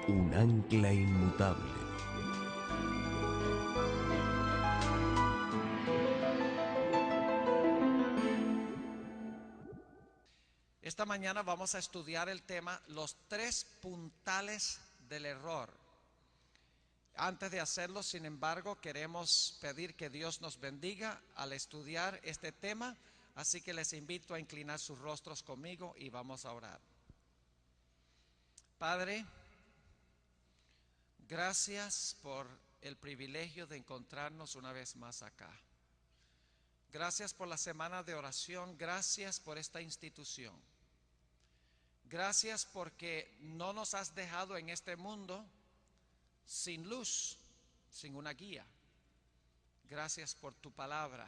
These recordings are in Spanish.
un ancla inmutable. Esta mañana vamos a estudiar el tema los tres puntales del error. Antes de hacerlo, sin embargo, queremos pedir que Dios nos bendiga al estudiar este tema, así que les invito a inclinar sus rostros conmigo y vamos a orar. Padre, gracias por el privilegio de encontrarnos una vez más acá. Gracias por la semana de oración, gracias por esta institución. Gracias porque no nos has dejado en este mundo sin luz, sin una guía. Gracias por tu palabra,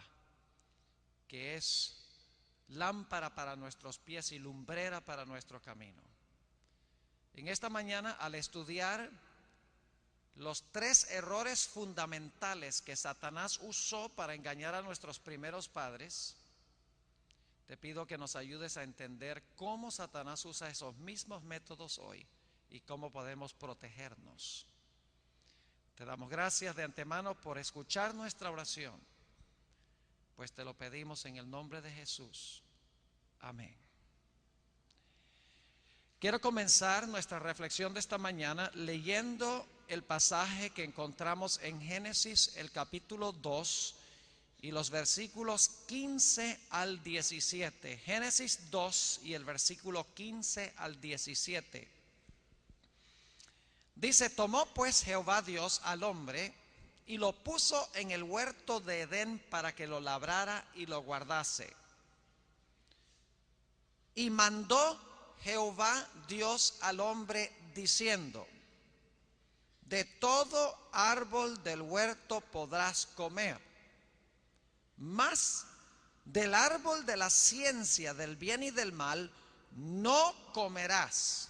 que es lámpara para nuestros pies y lumbrera para nuestro camino. En esta mañana, al estudiar los tres errores fundamentales que Satanás usó para engañar a nuestros primeros padres, te pido que nos ayudes a entender cómo Satanás usa esos mismos métodos hoy y cómo podemos protegernos. Te damos gracias de antemano por escuchar nuestra oración, pues te lo pedimos en el nombre de Jesús. Amén. Quiero comenzar nuestra reflexión de esta mañana leyendo el pasaje que encontramos en Génesis, el capítulo 2 y los versículos 15 al 17. Génesis 2 y el versículo 15 al 17. Dice: tomó pues Jehová Dios al hombre y lo puso en el huerto de Edén para que lo labrara y lo guardase. Y mandó Jehová Dios al hombre diciendo: de todo árbol del huerto podrás comer, mas del árbol de la ciencia del bien y del mal no comerás,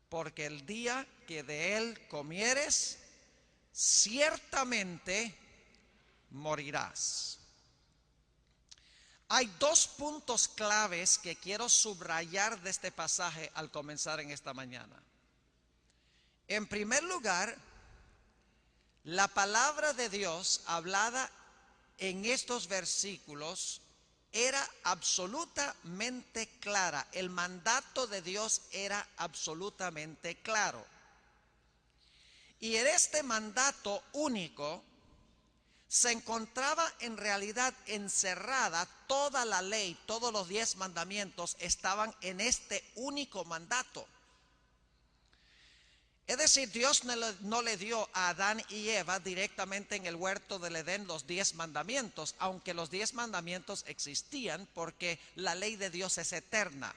porque el día que de él comieres, ciertamente morirás. Hay dos puntos claves que quiero subrayar de este pasaje al comenzar en esta mañana. En primer lugar, la palabra de Dios hablada en estos versículos era absolutamente clara. El mandato de Dios era absolutamente claro. Y en este mandato único se encontraba en realidad encerrada toda la ley, todos los 10 mandamientos estaban en este único mandato. Es decir, Dios no le dio a Adán y Eva directamente en el huerto del Edén los 10 mandamientos, aunque los 10 mandamientos existían porque la ley de Dios es eterna.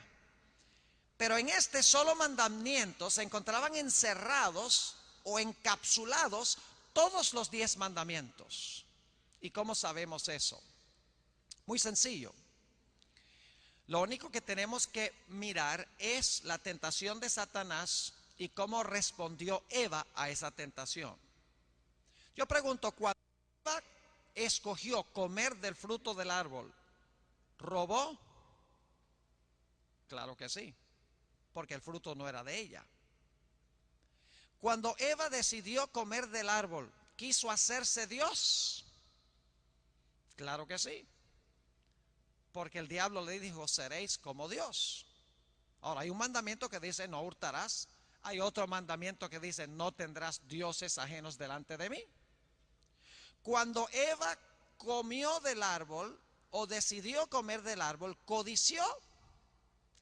Pero en este solo mandamiento se encontraban encerrados o encapsulados todos los 10 mandamientos. ¿Y cómo sabemos eso? Muy sencillo. Lo único que tenemos que mirar es la tentación de Satanás y cómo respondió Eva a esa tentación. Yo pregunto, cuando Eva escogió comer del fruto del árbol, ¿robó? Claro que sí, porque el fruto no era de ella. Cuando Eva decidió comer del árbol, ¿quiso hacerse Dios? Claro que sí, porque el diablo le dijo: seréis como Dios. Ahora, hay un mandamiento que dice: no hurtarás. Hay otro mandamiento que dice: no tendrás dioses ajenos delante de mí. Cuando Eva comió del árbol o decidió comer del árbol, ¿codició?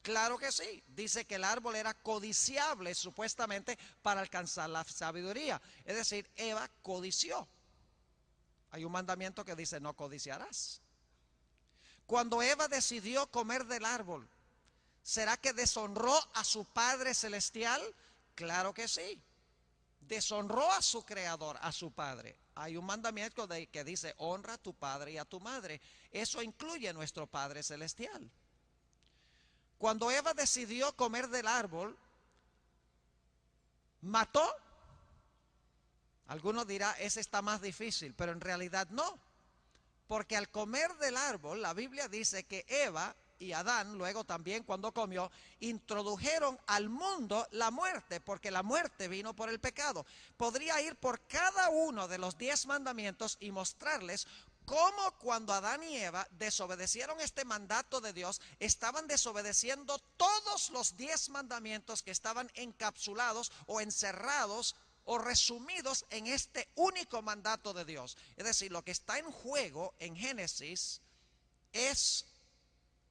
Claro que sí. Dice que el árbol era codiciable supuestamente para alcanzar la sabiduría. Es decir, Eva codició. Hay un mandamiento que dice: no codiciarás. Cuando Eva decidió comer del árbol, ¿será que deshonró a su Padre Celestial? Claro que sí. Deshonró a su Creador, a su Padre. Hay un mandamiento que dice: honra a tu padre y a tu madre. Eso incluye a nuestro Padre Celestial. Cuando Eva decidió comer del árbol, ¿mató? Algunos dirán: ese está más difícil, pero en realidad no. Porque al comer del árbol, la Biblia dice que Eva y Adán, luego también cuando comió, introdujeron al mundo la muerte, porque la muerte vino por el pecado. Podría ir por cada uno de los 10 mandamientos y mostrarles cómo cuando Adán y Eva desobedecieron este mandato de Dios, estaban desobedeciendo todos los 10 mandamientos que estaban encapsulados o encerrados o resumidos en este único mandato de Dios. Es decir, lo que está en juego en Génesis es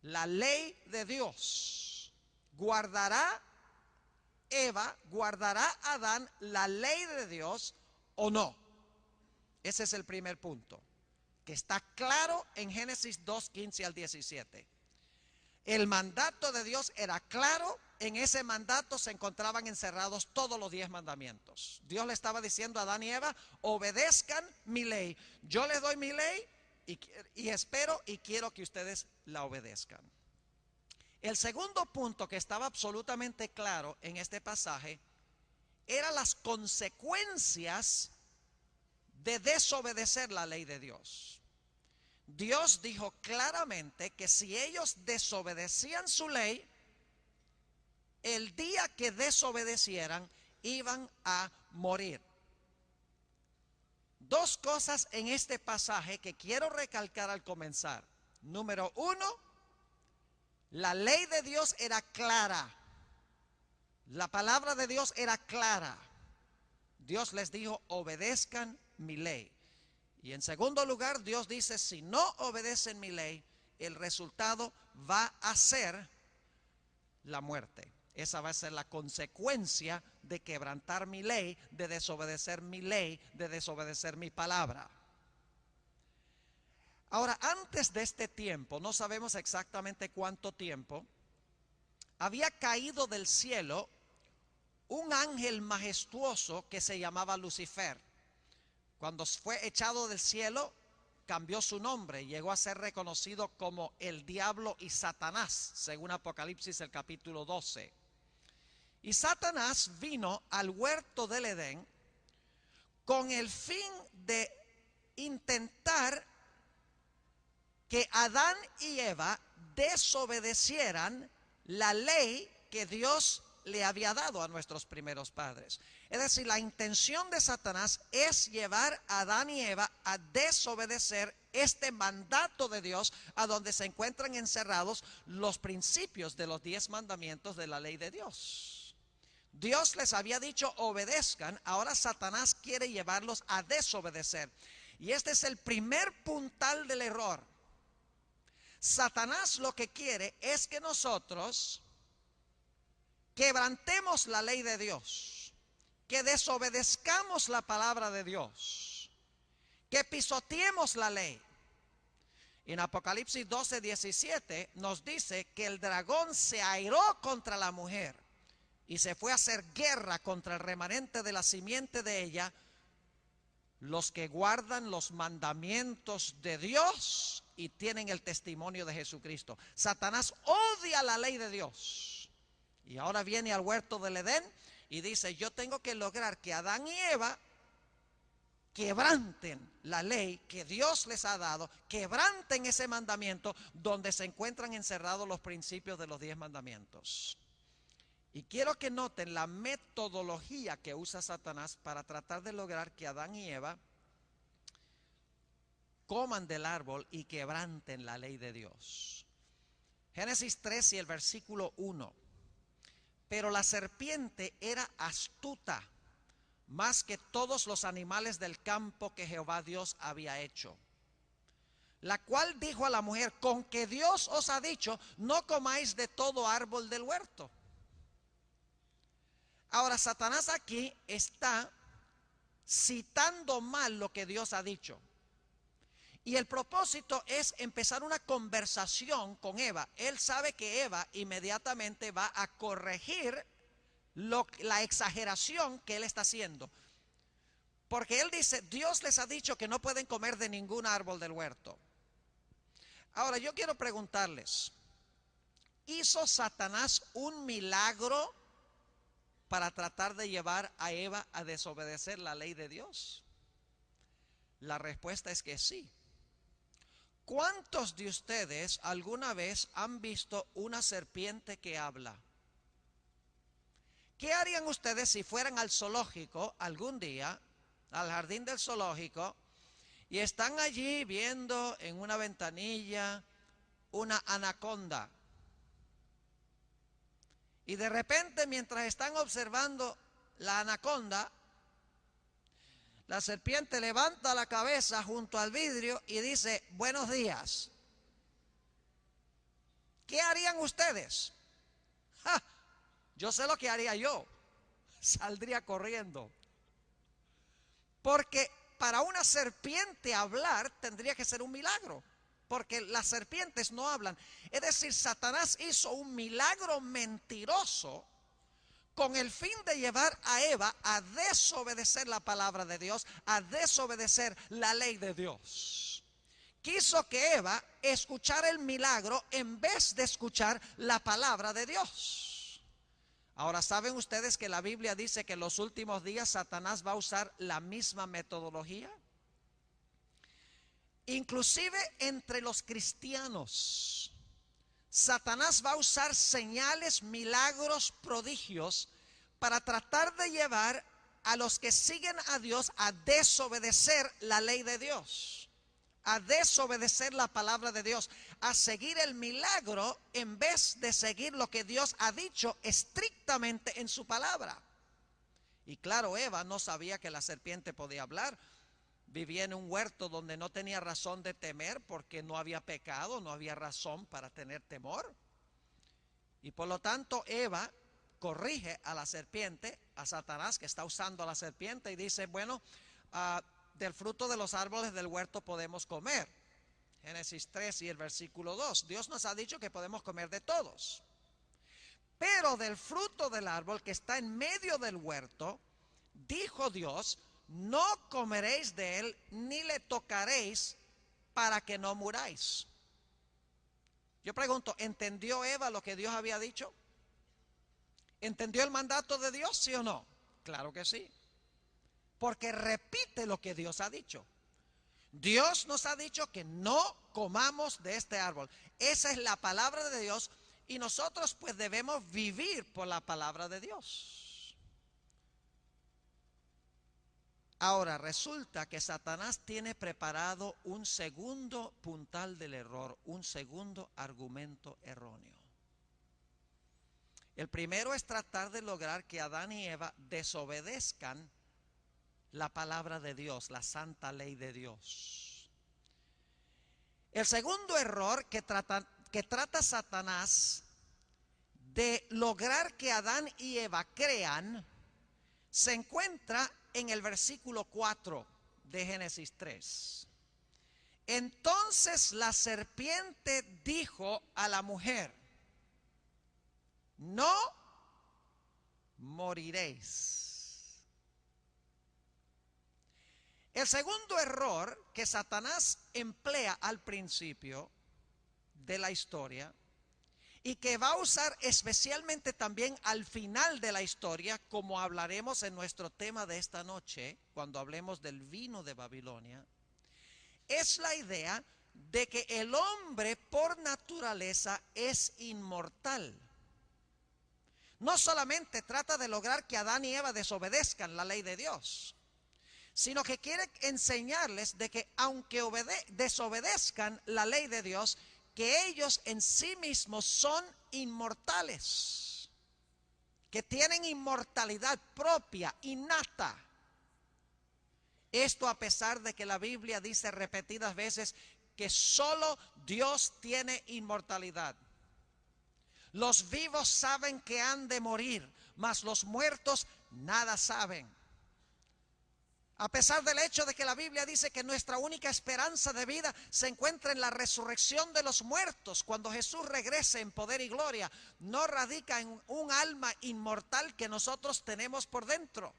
la ley de Dios. ¿Guardará Eva, guardará Adán la ley de Dios o no? Ese es el primer punto, que está claro en Génesis 2:15 al 17. El mandato de Dios era claro. En ese mandato se encontraban encerrados todos los 10 mandamientos. Dios le estaba diciendo a Adán y Eva: obedezcan mi ley. Yo les doy mi ley y espero y quiero que ustedes la obedezcan. El segundo punto que estaba absolutamente claro en este pasaje eran las consecuencias de desobedecer la ley de Dios. Dios dijo claramente que si ellos desobedecían su ley, el día que desobedecieran iban a morir. Dos cosas en este pasaje que quiero recalcar al comenzar. Número uno, la ley de Dios era clara. La palabra de Dios era clara. Dios les dijo: obedezcan mi ley. Y en segundo lugar, Dios dice: si no obedecen mi ley, el resultado va a ser la muerte. Esa va a ser la consecuencia de quebrantar mi ley, de desobedecer mi ley, de desobedecer mi palabra. Ahora, antes de este tiempo, no sabemos exactamente cuánto tiempo, había caído del cielo un ángel majestuoso que se llamaba Lucifer. Cuando fue echado del cielo, cambió su nombre, llegó a ser reconocido como el diablo y Satanás, según Apocalipsis el capítulo 12. Y Satanás vino al huerto del Edén con el fin de intentar que Adán y Eva desobedecieran la ley que Dios le había dado a nuestros primeros padres. Es decir, la intención de Satanás es llevar a Adán y Eva a desobedecer este mandato de Dios, a donde se encuentran encerrados los principios de los 10 mandamientos de la ley de Dios. Dios les había dicho: obedezcan. Ahora Satanás quiere llevarlos a desobedecer. Y este es el primer puntal del error. Satanás lo que quiere es que nosotros quebrantemos la ley de Dios, que desobedezcamos la palabra de Dios, que pisoteemos la ley. En Apocalipsis 12:17 nos dice que el dragón se airó contra la mujer y se fue a hacer guerra contra el remanente de la simiente de ella, los que guardan los mandamientos de Dios y tienen el testimonio de Jesucristo. Satanás odia la ley de Dios. Y ahora viene al huerto del Edén y dice: yo tengo que lograr que Adán y Eva quebranten la ley que Dios les ha dado, quebranten ese mandamiento donde se encuentran encerrados los principios de los 10 mandamientos. Y quiero que noten la metodología que usa Satanás para tratar de lograr que Adán y Eva coman del árbol y quebranten la ley de Dios. Génesis 3 y el versículo 1. Pero la serpiente era astuta más que todos los animales del campo que Jehová Dios había hecho, la cual dijo a la mujer: con que Dios os ha dicho, no comáis de todo árbol del huerto. Ahora, Satanás aquí está citando mal lo que Dios ha dicho. Y el propósito es empezar una conversación con Eva. Él sabe que Eva inmediatamente va a corregir la exageración que él está haciendo. Porque él dice: Dios les ha dicho que no pueden comer de ningún árbol del huerto. Ahora, yo quiero preguntarles: ¿hizo Satanás un milagro para tratar de llevar a Eva a desobedecer la ley de Dios? La respuesta es que sí. ¿Cuántos de ustedes alguna vez han visto una serpiente que habla? ¿Qué harían ustedes si fueran al zoológico algún día, al jardín del zoológico, y están allí viendo en una ventanilla una anaconda? Y de repente, mientras están observando la anaconda, la serpiente levanta la cabeza junto al vidrio y dice: buenos días. ¿Qué harían ustedes? ¡Ja! Yo sé lo que haría yo. Saldría corriendo. Porque para una serpiente hablar tendría que ser un milagro. Porque las serpientes no hablan. Es decir, Satanás hizo un milagro mentiroso con el fin de llevar a Eva a desobedecer la palabra de Dios, a desobedecer la ley de Dios. Quiso que Eva escuchara el milagro en vez de escuchar la palabra de Dios. Ahora, ¿saben ustedes que la Biblia dice que en los últimos días Satanás va a usar la misma metodología? Inclusive entre los cristianos. Satanás va a usar señales, milagros, prodigios para tratar de llevar a los que siguen a Dios a desobedecer la ley de Dios, a desobedecer la palabra de Dios, a seguir el milagro en vez de seguir lo que Dios ha dicho estrictamente en su palabra. Y claro, Eva no sabía que la serpiente podía hablar. Vivía en un huerto donde no tenía razón de temer porque no había pecado, no había razón para tener temor. Y por lo tanto Eva corrige a la serpiente, a Satanás que está usando a la serpiente, y dice: bueno, del fruto de los árboles del huerto podemos comer. Génesis 3 y el versículo 2. Dios nos ha dicho que podemos comer de todos. Pero del fruto del árbol que está en medio del huerto, dijo Dios: no comeréis de él, ni le tocaréis, para que no muráis. Yo pregunto, ¿entendió Eva lo que Dios había dicho? ¿Entendió el mandato de Dios, sí o no? Claro que sí. Porque repite lo que Dios ha dicho. Dios nos ha dicho que no comamos de este árbol. Esa es la palabra de Dios y nosotros pues debemos vivir por la palabra de Dios. Ahora, resulta que Satanás tiene preparado un segundo puntal del error, un segundo argumento erróneo. El primero es tratar de lograr que Adán y Eva desobedezcan la palabra de Dios, la santa ley de Dios. El segundo error que trata Satanás de lograr que Adán y Eva crean se encuentra en el versículo 4 de Génesis 3. Entonces la serpiente dijo a la mujer: no moriréis. El segundo error que Satanás emplea al principio de la historia y que va a usar especialmente también al final de la historia, como hablaremos en nuestro tema de esta noche, cuando hablemos del vino de Babilonia, es la idea de que el hombre por naturaleza es inmortal. No solamente trata de lograr que Adán y Eva desobedezcan la ley de Dios, sino que quiere enseñarles de que aunque desobedezcan la ley de Dios, que ellos en sí mismos son inmortales, que tienen inmortalidad propia, innata. Esto a pesar de que la Biblia dice repetidas veces que solo Dios tiene inmortalidad. Los vivos saben que han de morir, mas los muertos nada saben. A pesar del hecho de que la Biblia dice que nuestra única esperanza de vida se encuentra en la resurrección de los muertos, cuando Jesús regrese en poder y gloria, no radica en un alma inmortal que nosotros tenemos por dentro.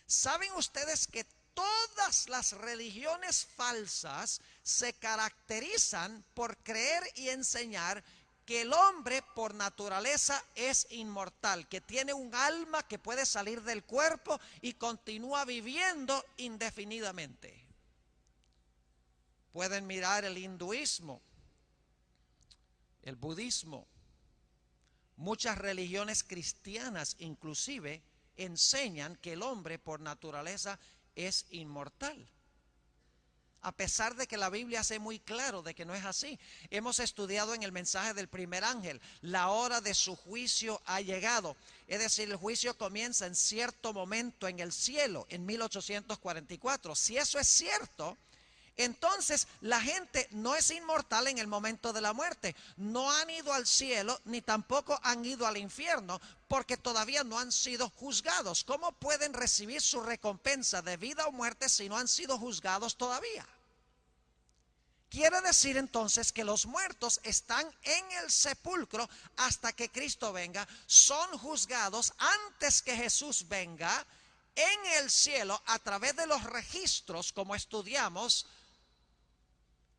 ¿Saben ustedes que todas las religiones falsas se caracterizan por creer y enseñar que el hombre por naturaleza es inmortal, que tiene un alma que puede salir del cuerpo y continúa viviendo indefinidamente? Pueden mirar el hinduismo, el budismo, muchas religiones cristianas inclusive enseñan que el hombre por naturaleza es inmortal. A pesar de que la Biblia hace muy claro de que no es así. Hemos estudiado en el mensaje del primer ángel, la hora de su juicio ha llegado. Es decir, el juicio comienza en cierto momento en el cielo, en 1844. Si eso es cierto, entonces la gente no es inmortal en el momento de la muerte. No han ido al cielo ni tampoco han ido al infierno porque todavía no han sido juzgados. ¿Cómo pueden recibir su recompensa de vida o muerte si no han sido juzgados todavía? Quiere decir entonces que los muertos están en el sepulcro hasta que Cristo venga. Son juzgados antes que Jesús venga en el cielo a través de los registros como estudiamos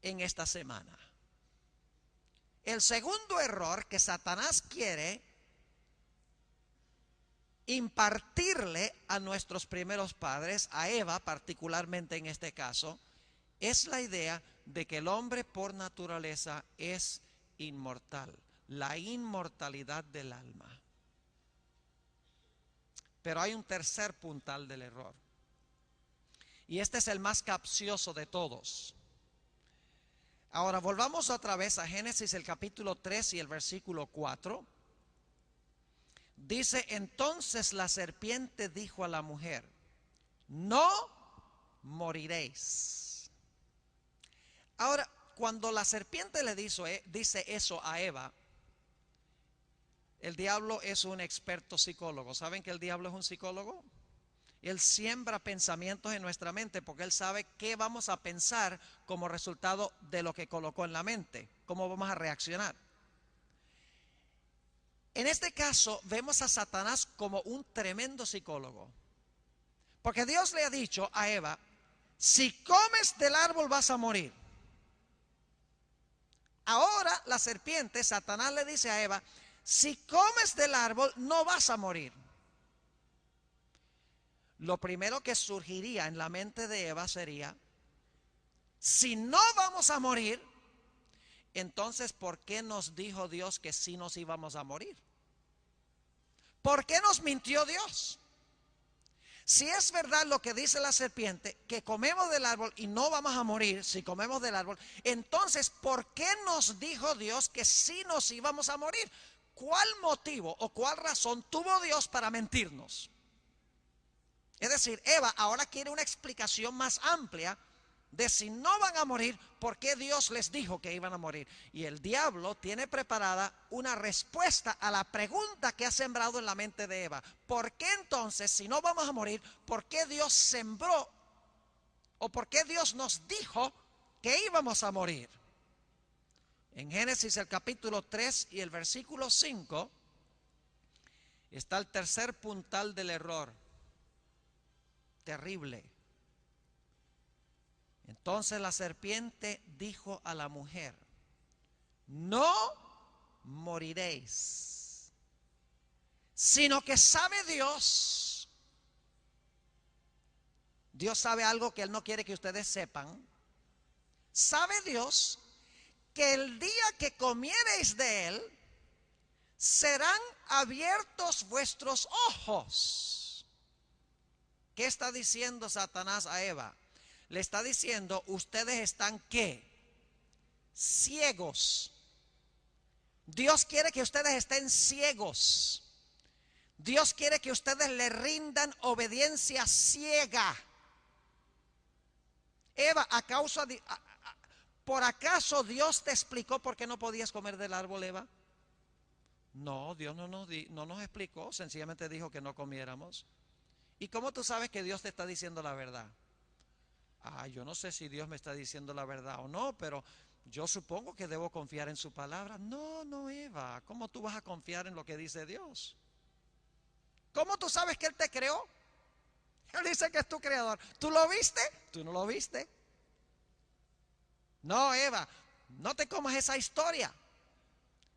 en esta semana. El segundo error que Satanás quiere impartirle a nuestros primeros padres, a Eva particularmente en este caso, es la idea de que el hombre por naturaleza es inmortal, la inmortalidad del alma. Pero hay un tercer puntal del error, y este es el más capcioso de todos. Ahora volvamos otra vez a Génesis el capítulo 3 y el versículo 4. Dice, entonces la serpiente dijo a la mujer, no moriréis. Ahora, cuando la serpiente le dice eso a Eva, el diablo es un experto psicólogo. ¿Saben que el diablo es un psicólogo? Él siembra pensamientos en nuestra mente porque él sabe qué vamos a pensar como resultado de lo que colocó en la mente, cómo vamos a reaccionar. En este caso vemos a Satanás como un tremendo psicólogo, porque Dios le ha dicho a Eva, si comes del árbol vas a morir. Ahora la serpiente, Satanás le dice a Eva, si comes del árbol no vas a morir. Lo primero que surgiría en la mente de Eva sería, si no vamos a morir, entonces ¿por qué nos dijo Dios que sí nos íbamos a morir? ¿Por qué nos mintió Dios? Si es verdad lo que dice la serpiente, que comemos del árbol y no vamos a morir si comemos del árbol, entonces ¿por qué nos dijo Dios que sí nos íbamos a morir? ¿Cuál motivo o cuál razón tuvo Dios para mentirnos? Es decir, Eva ahora quiere una explicación más amplia de si no van a morir, ¿por qué Dios les dijo que iban a morir? Y el diablo tiene preparada una respuesta a la pregunta que ha sembrado en la mente de Eva. ¿Por qué entonces, si no vamos a morir, por qué Dios sembró o por qué Dios nos dijo que íbamos a morir? En Génesis el capítulo 3 y el versículo 5 está el tercer puntal del error. Terrible. Entonces la serpiente dijo a la mujer, no moriréis, sino que sabe Dios. Dios sabe algo que Él no quiere que ustedes sepan. Sabe Dios que el día que comiereis de Él, serán abiertos vuestros ojos. ¿Qué está diciendo Satanás a Eva? Le está diciendo, ustedes están ¿qué? Ciegos. Dios quiere que ustedes estén ciegos. Dios quiere que ustedes le rindan obediencia ciega. Eva, ¿por acaso Dios te explicó por qué no podías comer del árbol, Eva? No, Dios no nos explicó, sencillamente dijo que no comiéramos. ¿Y cómo tú sabes que Dios te está diciendo la verdad? Yo no sé si Dios me está diciendo la verdad o no, pero yo supongo que debo confiar en su palabra. No, Eva, ¿cómo tú vas a confiar en lo que dice Dios? ¿Cómo tú sabes que Él te creó? Él dice que es tu creador. ¿Tú lo viste? ¿Tú no lo viste? No, Eva, no te comas esa historia.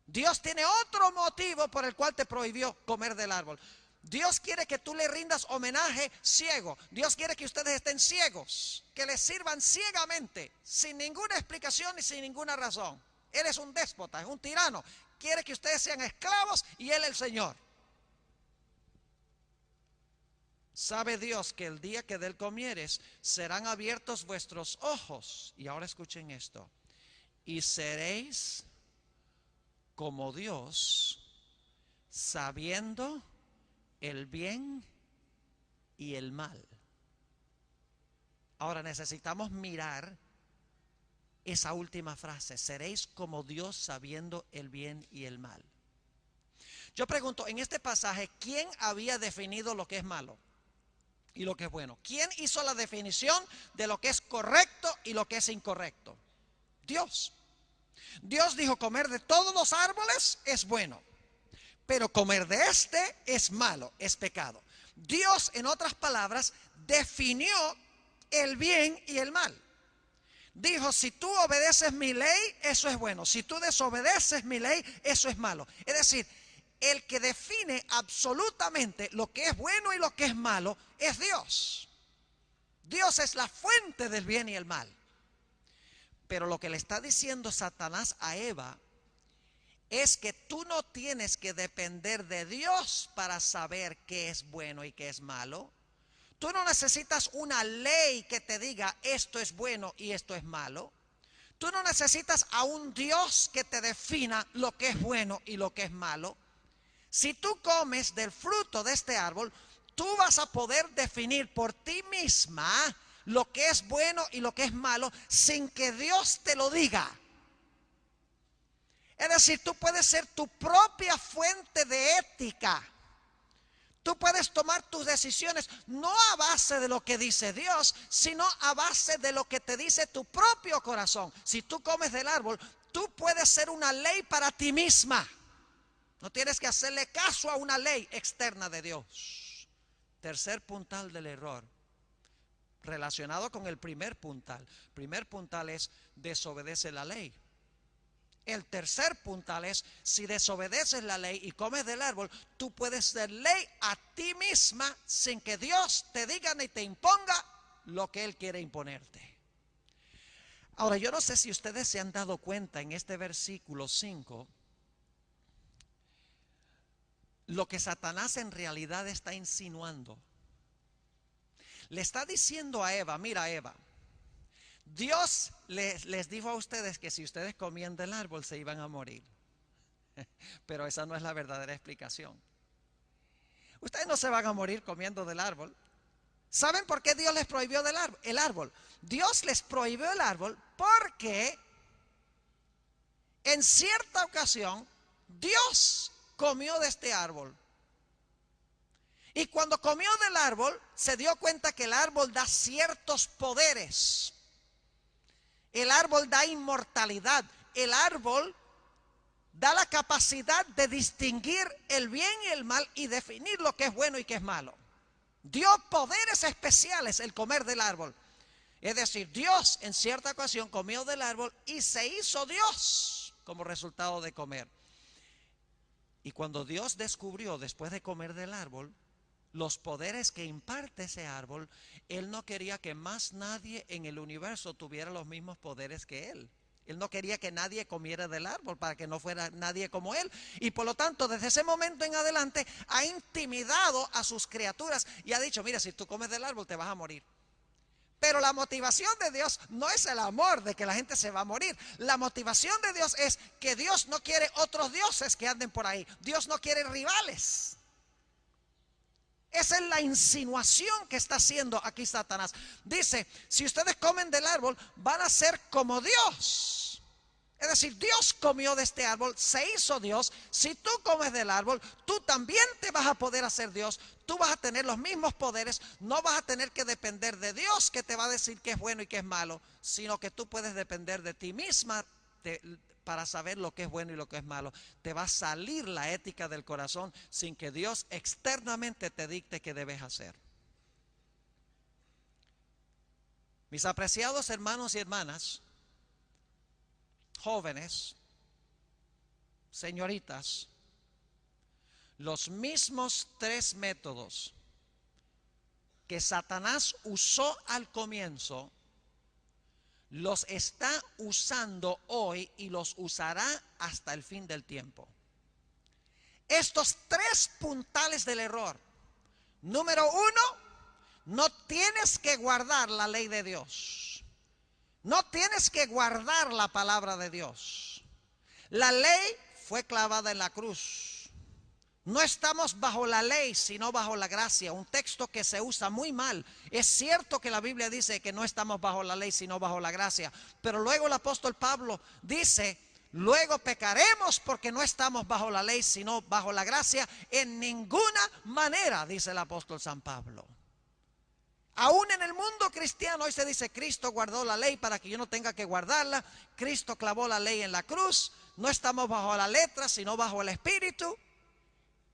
Dios tiene otro motivo por el cual te prohibió comer del árbol. Dios quiere que tú le rindas homenaje ciego. Dios quiere que ustedes estén ciegos, que le sirvan ciegamente, sin ninguna explicación y sin ninguna razón. Él es un déspota, es un tirano. Quiere que ustedes sean esclavos y Él el Señor. Sabe Dios que el día que de Él comieres serán abiertos vuestros ojos. Y ahora escuchen esto. Y seréis como Dios, sabiendo el bien y el mal. Ahora necesitamos mirar esa última frase. Seréis como Dios sabiendo el bien y el mal. Yo pregunto, en este pasaje, ¿quién había definido lo que es malo y lo que es bueno? ¿Quién hizo la definición de lo que es correcto y lo que es incorrecto? Dios. Dios dijo, comer de todos los árboles es bueno, pero comer de este es malo, es pecado. Dios, en otras palabras, definió el bien y el mal. Dijo, si tú obedeces mi ley, eso es bueno. Si tú desobedeces mi ley, eso es malo. Es decir, el que define absolutamente lo que es bueno y lo que es malo es Dios. Dios es la fuente del bien y el mal. Pero lo que le está diciendo Satanás a Eva es que tú no tienes que depender de Dios para saber qué es bueno y qué es malo. Tú no necesitas una ley que te diga esto es bueno y esto es malo. Tú no necesitas a un Dios que te defina lo que es bueno y lo que es malo. Si tú comes del fruto de este árbol, tú vas a poder definir por ti misma lo que es bueno y lo que es malo sin que Dios te lo diga. Es decir, tú puedes ser tu propia fuente de ética. Tú puedes tomar tus decisiones no a base de lo que dice Dios, sino a base de lo que te dice tu propio corazón. Si tú comes del árbol, tú puedes ser una ley para ti misma. No tienes que hacerle caso a una ley externa de Dios. Tercer puntal del error, relacionado con el primer puntal. El primer puntal es desobedece la ley. El tercer puntal es, si desobedeces la ley y comes del árbol, tú puedes ser ley a ti misma sin que Dios te diga ni te imponga lo que Él quiere imponerte. Ahora, yo no sé si ustedes se han dado cuenta en este versículo 5, lo que Satanás en realidad está insinuando. Le está diciendo a Eva, mira Eva, Dios les dijo a ustedes que si ustedes comían del árbol se iban a morir. Pero esa no es la verdadera explicación. Ustedes no se van a morir comiendo del árbol. ¿Saben por qué Dios les prohibió el árbol? Dios les prohibió el árbol porque en cierta ocasión Dios comió de este árbol. Y cuando comió del árbol se dio cuenta que el árbol da ciertos poderes. El árbol da inmortalidad. El árbol da la capacidad de distinguir el bien y el mal y definir lo que es bueno y que es malo. Dio poderes especiales el comer del árbol. Es decir, Dios en cierta ocasión comió del árbol y se hizo Dios como resultado de comer. Y cuando Dios descubrió después de comer del árbol los poderes que imparte ese árbol, Él no quería que más nadie en el universo tuviera los mismos poderes que Él. Él no quería que nadie comiera del árbol para que no fuera nadie como Él. Y por lo tanto, desde ese momento en adelante, ha intimidado a sus criaturas y ha dicho, mira, si tú comes del árbol te vas a morir. Pero la motivación de Dios no es el amor de que la gente se va a morir. La motivación de Dios es que Dios no quiere otros dioses que anden por ahí. Dios no quiere rivales. Esa es la insinuación que está haciendo aquí Satanás. Dice, si ustedes comen del árbol, van a ser como Dios. Es decir, Dios comió de este árbol, se hizo Dios. Si tú comes del árbol, tú también te vas a poder hacer Dios. Tú vas a tener los mismos poderes. No vas a tener que depender de Dios que te va a decir qué es bueno y qué es malo, sino que tú puedes depender de ti misma para saber lo que es bueno y lo que es malo. Te va a salir la ética del corazón sin que Dios externamente te dicte qué debes hacer. Mis apreciados hermanos y hermanas, jóvenes, señoritas, Los mismos tres métodos que Satanás usó al comienzo, los está usando hoy y los usará hasta el fin del tiempo. Estos tres puntales del error. Número uno, no tienes que guardar la ley de Dios. No tienes que guardar la palabra de Dios. La ley fue clavada en la cruz. No estamos bajo la ley, sino bajo la gracia. Un texto que se usa muy mal. Es cierto que la Biblia dice que no estamos bajo la ley, sino bajo la gracia. Pero luego el apóstol Pablo dice, luego pecaremos porque no estamos bajo la ley, sino bajo la gracia. En ninguna manera, dice el apóstol San Pablo. Aún en el mundo cristiano hoy se dice, Cristo guardó la ley para que yo no tenga que guardarla. Cristo clavó la ley en la cruz. No estamos bajo la letra, sino bajo el espíritu.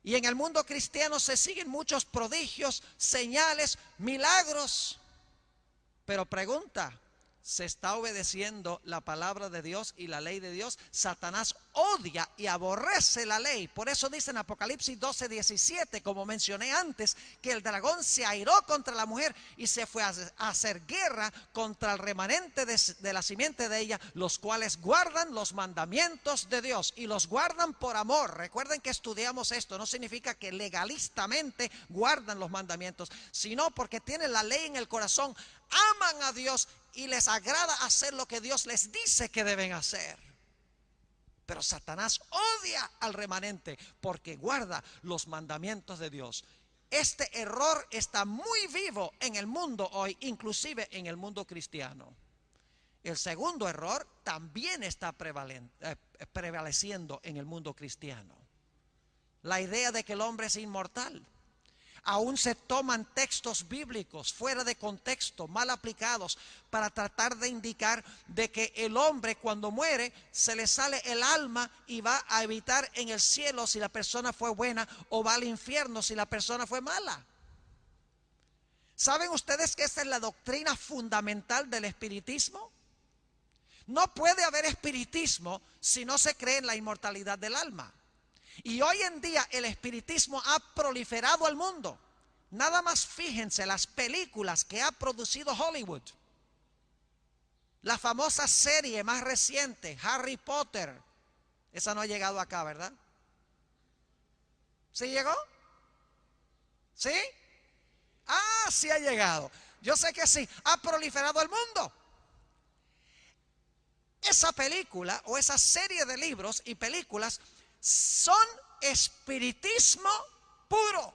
Y en el mundo cristiano se siguen muchos prodigios, señales, milagros. Pero pregunta, ¿se está obedeciendo la palabra de Dios y la ley de Dios? Satanás odia y aborrece la ley. Por eso dice en Apocalipsis 12:17, como mencioné antes, que el dragón se airó contra la mujer y se fue a hacer guerra contra el remanente de la simiente de ella, los cuales guardan los mandamientos de Dios y los guardan por amor. Recuerden que estudiamos esto, no significa que legalistamente guardan los mandamientos, sino porque tienen la ley en el corazón, aman a Dios y les agrada hacer lo que Dios les dice que deben hacer. Pero Satanás odia al remanente porque guarda los mandamientos de Dios. Este error está muy vivo en el mundo hoy, inclusive en el mundo cristiano. El segundo error también está prevaleciendo en el mundo cristiano. La idea de que el hombre es inmortal. Aún se toman textos bíblicos fuera de contexto, mal aplicados, para tratar de indicar de que el hombre cuando muere se le sale el alma y va a habitar en el cielo si la persona fue buena, o va al infierno si la persona fue mala. ¿Saben ustedes que esta es la doctrina fundamental del espiritismo? No puede haber espiritismo si no se cree en la inmortalidad del alma. Y hoy en día el espiritismo ha proliferado al mundo. Nada más fíjense las películas que ha producido Hollywood. La famosa serie más reciente, Harry Potter. Esa no ha llegado acá, ¿verdad? ¿Sí llegó? ¿Sí? Ah, sí ha llegado. Yo sé que sí. Ha proliferado el mundo. Esa película o esa serie de libros y películas son espiritismo puro,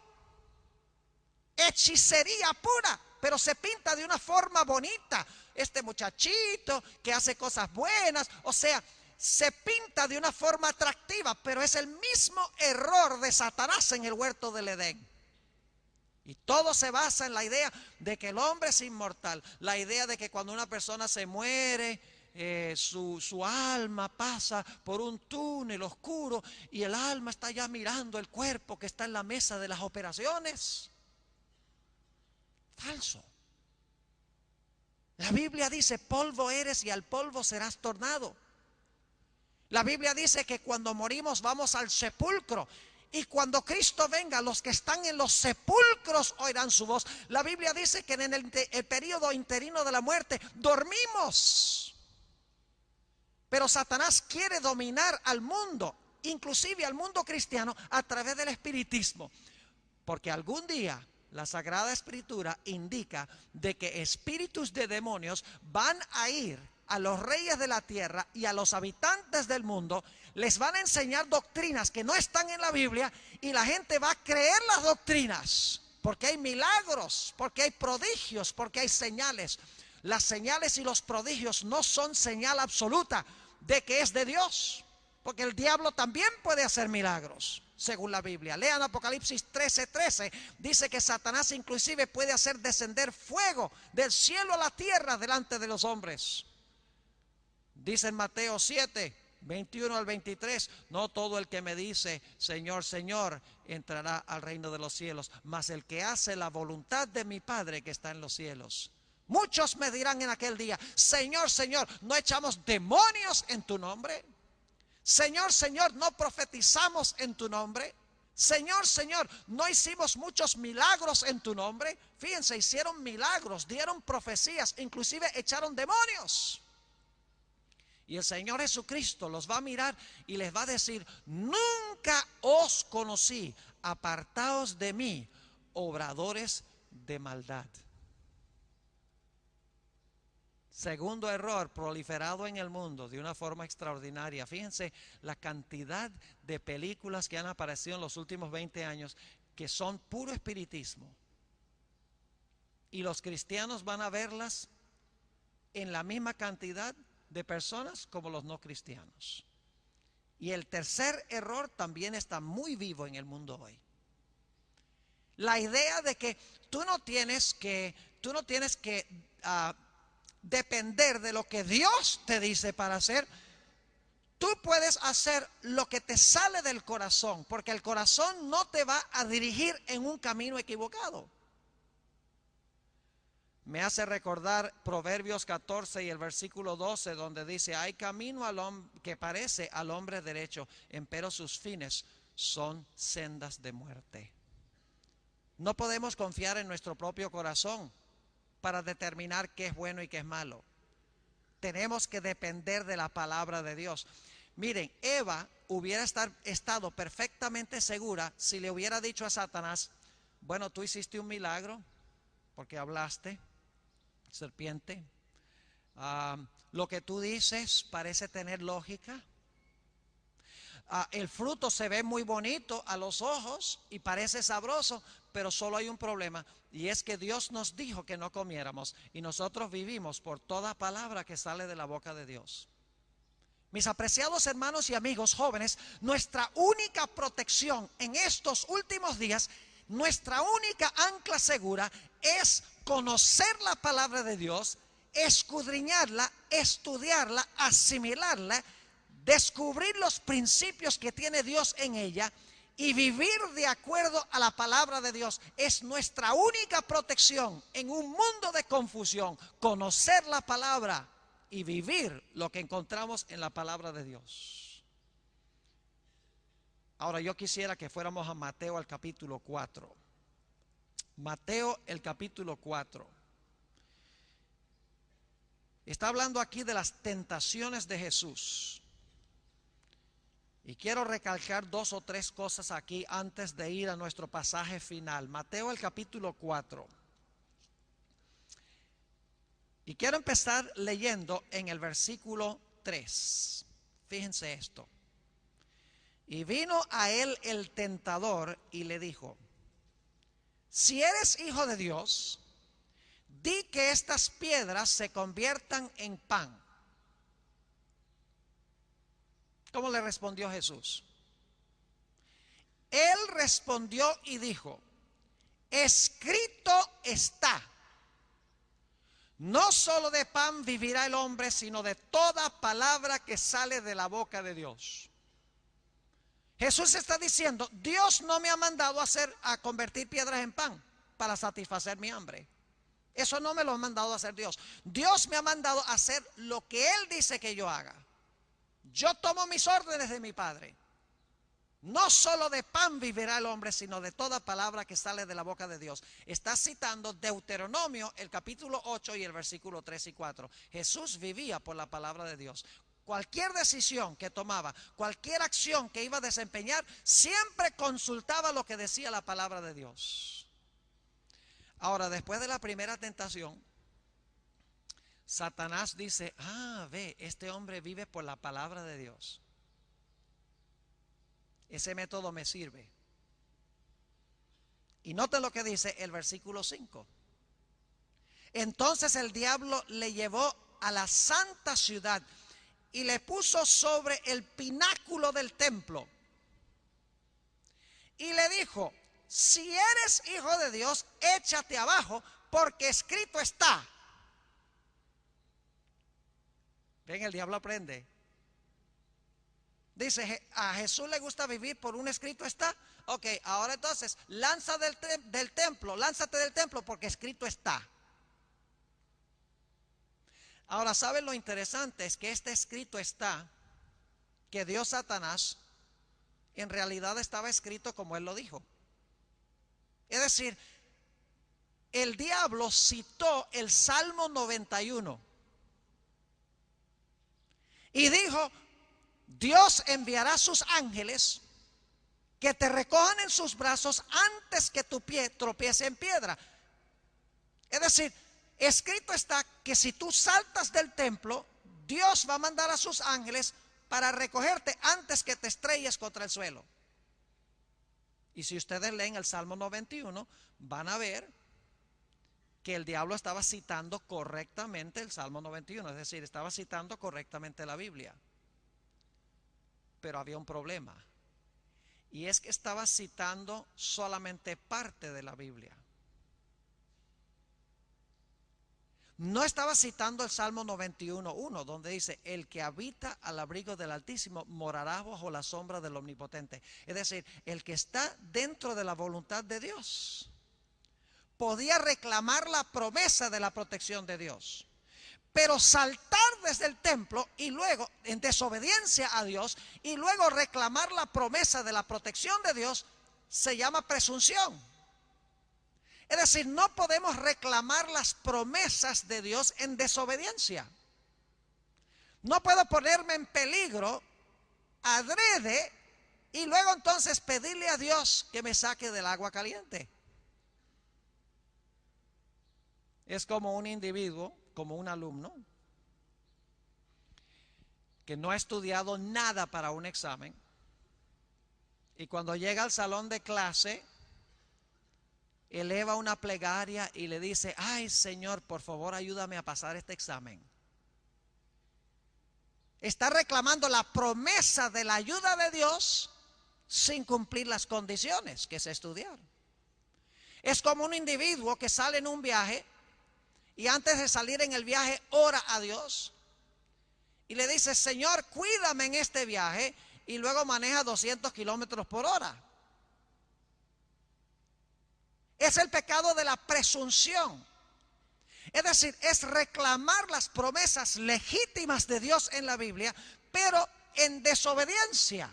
hechicería pura, pero se pinta de una forma bonita. Este muchachito que hace cosas buenas, o sea, se pinta de una forma atractiva, pero es el mismo error de Satanás en el huerto del Edén. Y todo se basa en la idea de que el hombre es inmortal, la idea de que cuando una persona se muere, su alma pasa por un túnel oscuro y el alma está ya mirando el cuerpo que está en la mesa de las operaciones. Falso. La Biblia dice, polvo eres y al polvo serás tornado. La Biblia dice que cuando morimos vamos al sepulcro. Y cuando Cristo venga, los que están en los sepulcros oirán su voz. La Biblia dice que en el periodo interino de la muerte dormimos. Pero Satanás quiere dominar al mundo, inclusive al mundo cristiano, a través del espiritismo. Porque algún día la Sagrada Escritura indica de que espíritus de demonios van a ir a los reyes de la tierra y a los habitantes del mundo, les van a enseñar doctrinas que no están en la Biblia y la gente va a creer las doctrinas. Porque hay milagros, porque hay prodigios, porque hay señales. Las señales y los prodigios no son señal absoluta de que es de Dios, porque el diablo también puede hacer milagros, según la Biblia. Lean Apocalipsis 13:13, dice que Satanás inclusive puede hacer descender fuego del cielo a la tierra delante de los hombres. Dice en Mateo 7:21 al 23, no todo el que me dice Señor, Señor entrará al reino de los cielos, mas el que hace la voluntad de mi Padre que está en los cielos. Muchos me dirán en aquel día, Señor, Señor, ¿no echamos demonios en tu nombre? Señor, Señor, ¿no profetizamos en tu nombre? Señor, Señor, ¿no hicimos muchos milagros en tu nombre? Fíjense, hicieron milagros, dieron profecías, inclusive echaron demonios. Y el Señor Jesucristo los va a mirar y les va a decir: nunca os conocí, apartaos de mí, obradores de maldad. Segundo error proliferado en el mundo de una forma extraordinaria. Fíjense la cantidad de películas que han aparecido en los últimos 20 años que son puro espiritismo. Y los cristianos van a verlas en la misma cantidad de personas como los no cristianos. Y el tercer error también está muy vivo en el mundo hoy. La idea de que tú no tienes que depender de lo que Dios te dice para hacer. Tú puedes hacer lo que te sale del corazón, porque el corazón no te va a dirigir en un camino equivocado. Me hace recordar Proverbios 14 y el versículo 12, donde dice: hay camino que parece al hombre derecho, empero sus fines son sendas de muerte. No podemos confiar en nuestro propio corazón para determinar qué es bueno y qué es malo. Tenemos que depender de la palabra de Dios. Miren, Eva hubiera estado perfectamente segura si le hubiera dicho a Satanás: bueno, tú hiciste un milagro porque hablaste, serpiente. Lo que tú dices parece tener lógica. El fruto se ve muy bonito a los ojos y parece sabroso, pero solo hay un problema, y es que Dios nos dijo que no comiéramos, y nosotros vivimos por toda palabra que sale de la boca de Dios. Mis apreciados hermanos y amigos jóvenes, nuestra única protección en estos últimos días, nuestra única ancla segura es conocer la palabra de Dios, escudriñarla, estudiarla, asimilarla, descubrir los principios que tiene Dios en ella y vivir de acuerdo a la palabra de Dios. Es nuestra única protección en un mundo de confusión, conocer la palabra y vivir lo que encontramos en la palabra de Dios. Ahora yo quisiera que fuéramos a Mateo al capítulo 4. Mateo el capítulo 4. Está hablando aquí de las tentaciones de Jesús. Y quiero recalcar 2 o 3 cosas aquí antes de ir a nuestro pasaje final. Mateo el capítulo 4. Y quiero empezar leyendo en el versículo 3. Fíjense esto. Y vino a él el tentador y le dijo: si eres hijo de Dios, di que estas piedras se conviertan en pan. ¿Cómo le respondió Jesús? Él respondió y dijo: escrito está, no solo de pan vivirá el hombre, sino de toda palabra que sale de la boca de Dios. Jesús está diciendo: Dios no me ha mandado a convertir piedras en pan para satisfacer mi hambre. Eso no me lo ha mandado a hacer Dios. Dios me ha mandado a hacer lo que Él dice que yo haga. Yo tomo mis órdenes de mi Padre. No solo de pan vivirá el hombre, sino de toda palabra que sale de la boca de Dios. Está citando Deuteronomio, el capítulo 8 y el versículo 3 y 4. Jesús vivía por la palabra de Dios. Cualquier decisión que tomaba, cualquier acción que iba a desempeñar, siempre consultaba lo que decía la palabra de Dios. Ahora, después de la primera tentación, Satanás dice: ve, este hombre vive por la palabra de Dios. Ese método me sirve. Y noten lo que dice el versículo 5. Entonces el diablo le llevó a la santa ciudad y le puso sobre el pináculo del templo. Y le dijo: si eres hijo de Dios, échate abajo, porque escrito está. Ven, el diablo aprende. Dice: a Jesús le gusta vivir por un escrito está. Ok, ahora entonces, lánzate del templo, porque escrito está. Ahora, ¿saben lo interesante? Es que este escrito está, que dio Satanás, en realidad estaba escrito como él lo dijo. Es decir, el diablo citó el Salmo 91 y dijo: Dios enviará sus ángeles que te recojan en sus brazos antes que tu pie tropiece en piedra. Es decir, escrito está que si tú saltas del templo, Dios va a mandar a sus ángeles para recogerte antes que te estrelles contra el suelo. Y si ustedes leen el Salmo 91, van a ver que el diablo estaba citando correctamente el Salmo 91, es decir, estaba citando correctamente la Biblia. Pero había un problema, y es que estaba citando solamente parte de la Biblia. No estaba citando el Salmo 91:1, donde dice: el que habita al abrigo del Altísimo morará bajo la sombra del Omnipotente. Es decir, el que está dentro de la voluntad de Dios podía reclamar la promesa de la protección de Dios. Pero saltar desde el templo y luego en desobediencia a Dios y luego reclamar la promesa de la protección de Dios se llama presunción. Es decir, no podemos reclamar las promesas de Dios en desobediencia. No puedo ponerme en peligro adrede y luego entonces pedirle a Dios que me saque del agua caliente. Es como un individuo, como un alumno que no ha estudiado nada para un examen, y cuando llega al salón de clase eleva una plegaria y le dice: ay, Señor, por favor ayúdame a pasar este examen. Está reclamando la promesa de la ayuda de Dios sin cumplir las condiciones, que es estudiar. Es como un individuo que sale en un viaje y antes de salir en el viaje ora a Dios y le dice: Señor, cuídame en este viaje, y luego maneja 200 kilómetros por hora. Es el pecado de la presunción. Es decir, es reclamar las promesas legítimas de Dios en la Biblia, pero en desobediencia.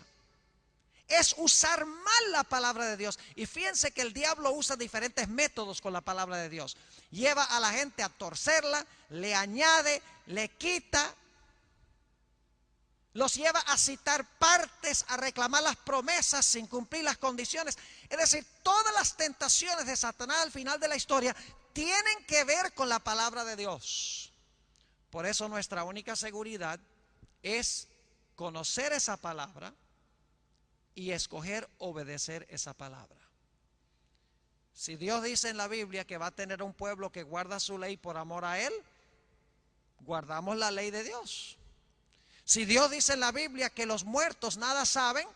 Es usar mal la palabra de Dios. Y fíjense que el diablo usa diferentes métodos con la palabra de Dios. Lleva a la gente a torcerla, le añade, le quita, los lleva a citar partes, a reclamar las promesas sin cumplir las condiciones. Es decir, todas las tentaciones de Satanás al final de la historia tienen que ver con la palabra de Dios. Por eso nuestra única seguridad es conocer esa palabra y escoger obedecer esa palabra. Si Dios dice en la Biblia que va a tener un pueblo que guarda su ley por amor a Él, guardamos la ley de Dios. Si Dios dice en la Biblia que los muertos nada saben,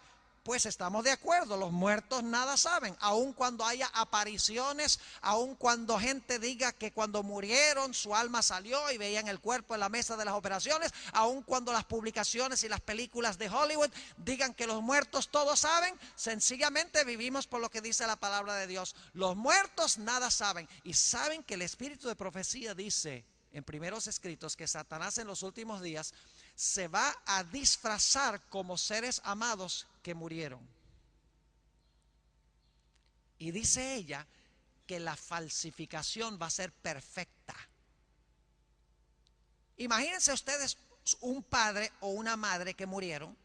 pues estamos de acuerdo, los muertos nada saben. Aun cuando haya apariciones, aun cuando gente diga que cuando murieron su alma salió y veían el cuerpo en la mesa de las operaciones, aun cuando las publicaciones y las películas de Hollywood digan que los muertos todos saben, sencillamente vivimos por lo que dice la palabra de Dios. Los muertos nada saben. Y saben que el espíritu de profecía dice en primeros escritos que Satanás en los últimos días se va a disfrazar como seres amados que murieron. Y dice ella que la falsificación va a ser perfecta. Imagínense ustedes un padre o una madre que murieron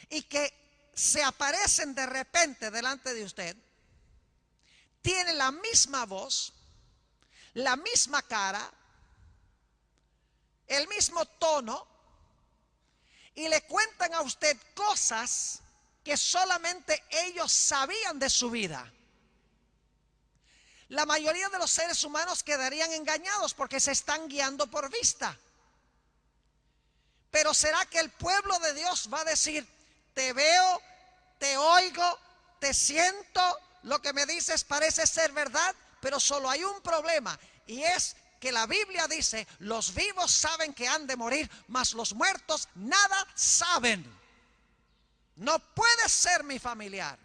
y que se aparecen de repente delante de usted, tienen la misma voz, la misma cara, el mismo tono, y le cuentan a usted cosas que solamente ellos sabían de su vida. La mayoría de los seres humanos quedarían engañados porque se están guiando por vista. Pero ¿será que el pueblo de Dios va a decir: te veo, te oigo, te siento, lo que me dices parece ser verdad? Pero solo hay un problema, y es que la Biblia dice: los vivos saben que han de morir, mas los muertos nada saben. No puede ser mi familiar.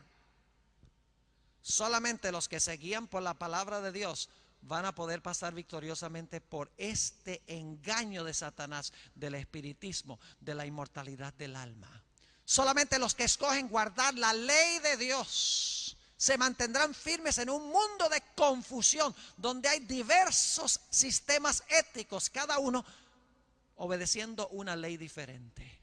Solamente los que se guían por la palabra de Dios van a poder pasar victoriosamente por este engaño de Satanás, del espiritismo, de la inmortalidad del alma. Solamente los que escogen guardar la ley de Dios se mantendrán firmes en un mundo de confusión, donde hay diversos sistemas éticos, cada uno obedeciendo una ley diferente.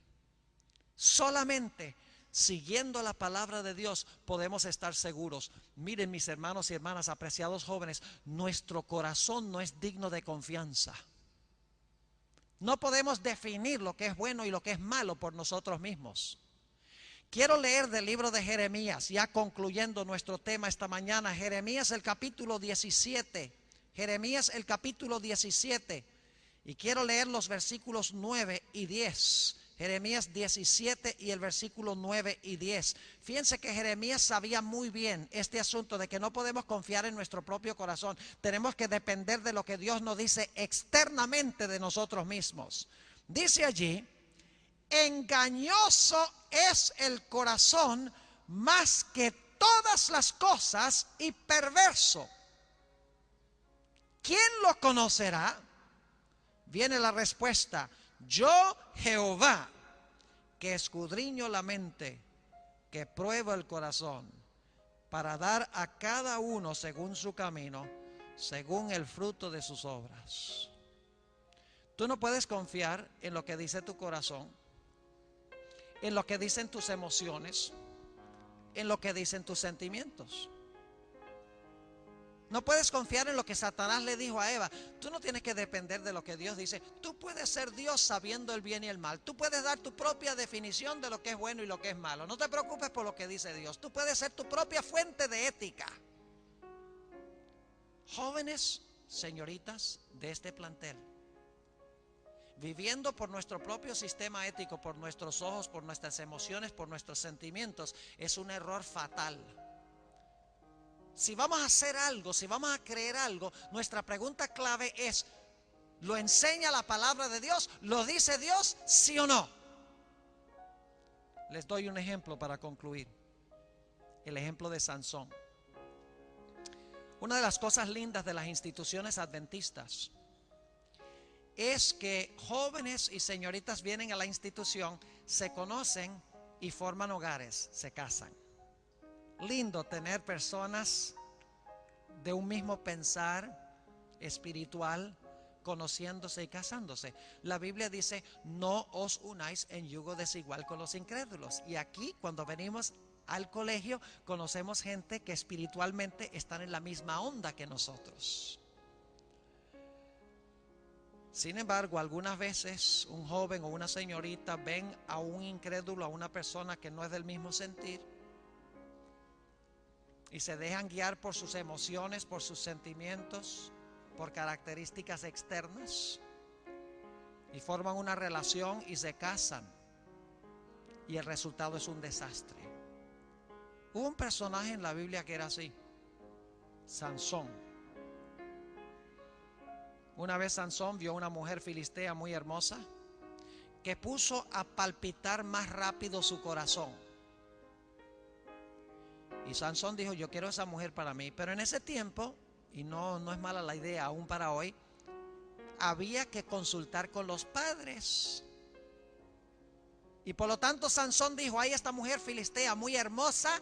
Solamente siguiendo la palabra de Dios podemos estar seguros. Miren, mis hermanos y hermanas, apreciados jóvenes, nuestro corazón no es digno de confianza. No podemos definir lo que es bueno y lo que es malo por nosotros mismos. Quiero leer del libro de Jeremías, ya concluyendo nuestro tema esta mañana. Jeremías el capítulo 17. Jeremías el capítulo 17. Y quiero leer los versículos 9 y 10. Jeremías 17 y el versículo 9 y 10. Fíjense que Jeremías sabía muy bien este asunto de que no podemos confiar en nuestro propio corazón. Tenemos que depender de lo que Dios nos dice externamente de nosotros mismos. Dice allí: engañoso es el corazón más que todas las cosas y perverso. ¿Quién lo conocerá? Viene la respuesta: yo, Jehová, que escudriño la mente, que pruebo el corazón, para dar a cada uno según su camino, según el fruto de sus obras. Tú no puedes confiar en lo que dice tu corazón, en lo que dicen tus emociones, en lo que dicen tus sentimientos. No puedes confiar en lo que Satanás le dijo a Eva. Tú no tienes que depender de lo que Dios dice. Tú puedes ser Dios sabiendo el bien y el mal. Tú puedes dar tu propia definición de lo que es bueno y lo que es malo. No te preocupes por lo que dice Dios. Tú puedes ser tu propia fuente de ética. Jóvenes, señoritas de este plantel, viviendo por nuestro propio sistema ético, por nuestros ojos, por nuestras emociones, por nuestros sentimientos, es un error fatal. Si vamos a hacer algo, si vamos a creer algo, nuestra pregunta clave es: ¿lo enseña la palabra de Dios? ¿Lo dice Dios? ¿Sí o no? Les doy un ejemplo para concluir. El ejemplo de Sansón. Una de las cosas lindas de las instituciones adventistas es que jóvenes y señoritas vienen a la institución, se conocen y forman hogares, se casan. Lindo tener personas de un mismo pensar espiritual conociéndose y casándose. La Biblia dice: no os unáis en yugo desigual con los incrédulos. Y aquí, cuando venimos al colegio, conocemos gente que espiritualmente están en la misma onda que nosotros. Sin embargo, algunas veces un joven o una señorita ven a un incrédulo, a una persona que no es del mismo sentir, y se dejan guiar por sus emociones, por sus sentimientos, por características externas, y forman una relación y se casan, y el resultado es un desastre. Hubo un personaje en la Biblia que era así: Sansón. Una vez Sansón vio a una mujer filistea muy hermosa que puso a palpitar más rápido su corazón. Y Sansón dijo: yo quiero a esa mujer para mí. Pero en ese tiempo, y no es mala la idea aún para hoy, había que consultar con los padres. Y por lo tanto Sansón dijo: hay esta mujer filistea muy hermosa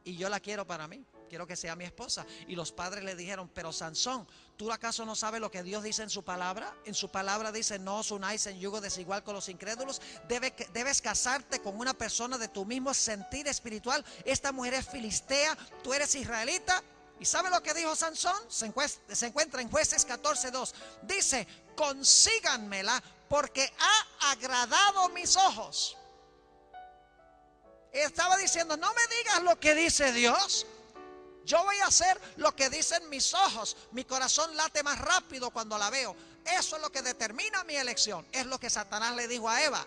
y yo la quiero para mí, quiero que sea mi esposa. Y los padres le dijeron: pero Sansón, ¿tú acaso no sabes lo que Dios dice en su palabra? En su palabra dice: no os unáis en yugo desigual con los incrédulos. Debes casarte con una persona de tu mismo sentir espiritual. Esta mujer es filistea, tú eres israelita. ¿Y sabe lo que dijo Sansón? Se encuentra en Jueces 14:2. Dice: consíganmela, porque ha agradado mis ojos. Estaba diciendo: no me digas lo que dice Dios, yo voy a hacer lo que dicen mis ojos. Mi corazón late más rápido cuando la veo. Eso es lo que determina mi elección. Es lo que Satanás le dijo a Eva: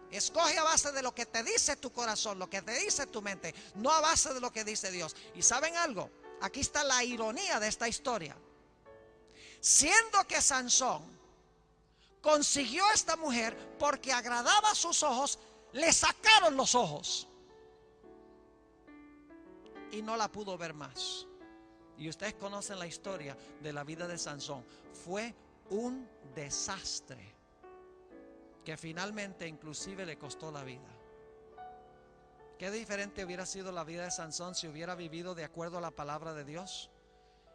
escoge a base de lo que te dice tu corazón, lo que te dice tu mente, no a base de lo que dice Dios. ¿Y saben algo? Aquí está la ironía de esta historia. Siendo que Sansón consiguió a esta mujer porque agradaba a sus ojos, le sacaron los ojos y no la pudo ver más. Y ustedes conocen la historia de la vida de Sansón. Fue un desastre. que finalmente inclusive le costó la vida. Qué diferente hubiera sido la vida de Sansón si hubiera vivido de acuerdo a la palabra de Dios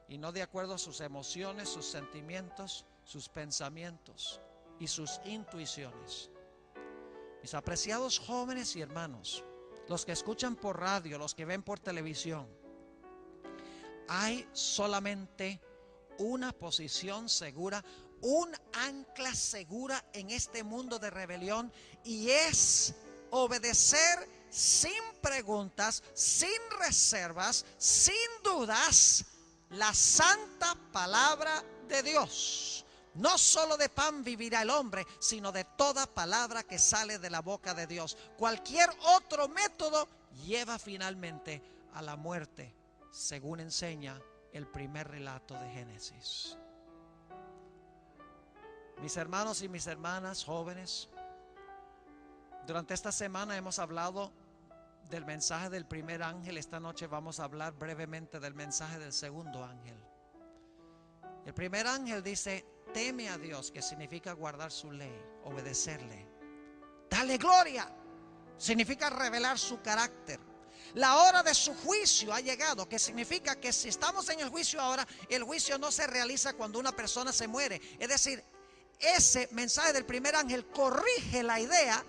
y no de acuerdo a sus emociones, sus sentimientos, sus pensamientos y sus intuiciones. Mis apreciados jóvenes y hermanos, los que escuchan por radio, los que ven por televisión, hay solamente una posición segura, un ancla segura en este mundo de rebelión, y es obedecer sin preguntas, sin reservas, sin dudas, la santa palabra de Dios. No solo de pan vivirá el hombre, sino de toda palabra que sale de la boca de Dios. Cualquier otro método lleva finalmente a la muerte, según enseña el primer relato de Génesis. Mis hermanos y mis hermanas jóvenes, durante esta semana hemos hablado del mensaje del primer ángel. Esta noche vamos a hablar brevemente del mensaje del segundo ángel. El primer ángel dice: teme a Dios, que significa guardar su ley, obedecerle. Dale gloria, significa revelar su carácter. La hora de su juicio ha llegado, que significa que si estamos en el juicio ahora, el juicio no se realiza cuando una persona se muere. Es decir, ese mensaje del primer ángel corrige la idea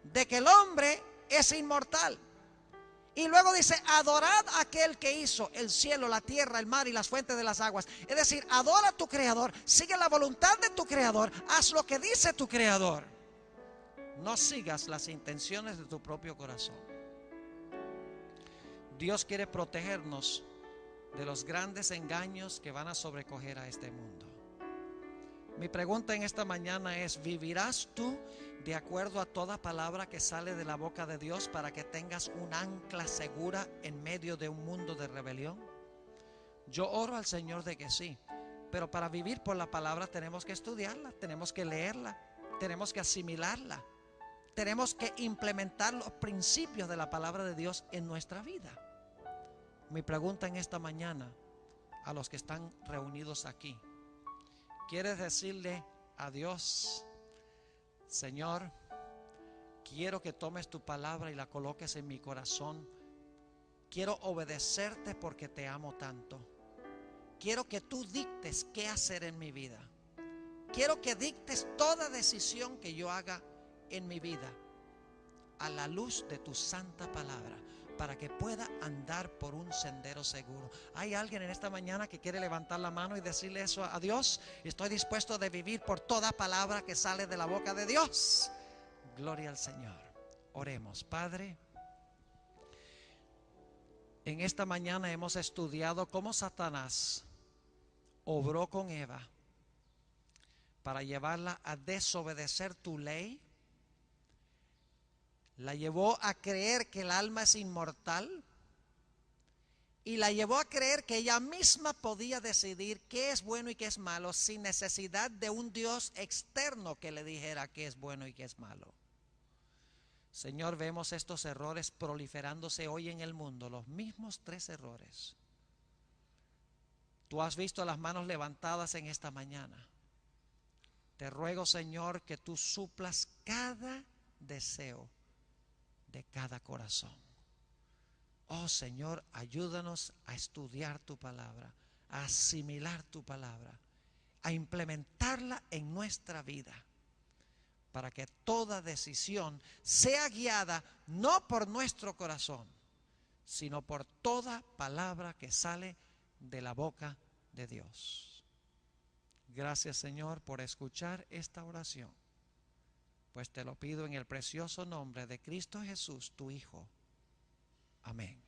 de que el hombre es inmortal. Y luego dice: adorad a aquel que hizo el cielo, la tierra, el mar y las fuentes de las aguas. Es decir, adora a tu creador, sigue la voluntad de tu creador, haz lo que dice tu creador. No sigas las intenciones de tu propio corazón. Dios quiere protegernos de los grandes engaños que van a sobrecoger a este mundo. Mi pregunta en esta mañana es: ¿vivirás tú de acuerdo a toda palabra que sale de la boca de Dios para que tengas un ancla segura en medio de un mundo de rebelión? Yo oro al Señor de que sí, pero para vivir por la palabra tenemos que estudiarla, tenemos que leerla, tenemos que asimilarla, tenemos que implementar los principios de la palabra de Dios en nuestra vida. Mi pregunta en esta mañana a los que están reunidos aquí: ¿quieres decirle a Dios: Señor, quiero que tomes tu palabra y la coloques en mi corazón? Quiero obedecerte porque te amo tanto. Quiero que tú dictes qué hacer en mi vida. Quiero que dictes toda decisión que yo haga en mi vida a la luz de tu santa palabra, para que pueda andar por un sendero seguro. ¿Hay alguien en esta mañana que quiere levantar la mano y decirle eso a Dios? Estoy dispuesto de vivir por toda palabra que sale de la boca de Dios. Gloria al Señor. Oremos. Padre, en esta mañana hemos estudiado cómo Satanás obró con Eva para llevarla a desobedecer tu ley. La llevó a creer que el alma es inmortal y la llevó a creer que ella misma podía decidir qué es bueno y qué es malo sin necesidad de un Dios externo que le dijera qué es bueno y qué es malo. Señor, vemos estos errores proliferándose hoy en el mundo, los mismos 3 errores. Tú has visto las manos levantadas en esta mañana. Te ruego, Señor, que tú suplas cada deseo de cada corazón. Oh Señor, ayúdanos a estudiar tu palabra, a asimilar tu palabra, a implementarla en nuestra vida, para que toda decisión sea guiada no por nuestro corazón, sino por toda palabra que sale de la boca de Dios. Gracias, Señor, por escuchar esta oración, pues te lo pido en el precioso nombre de Cristo Jesús, tu Hijo. Amén.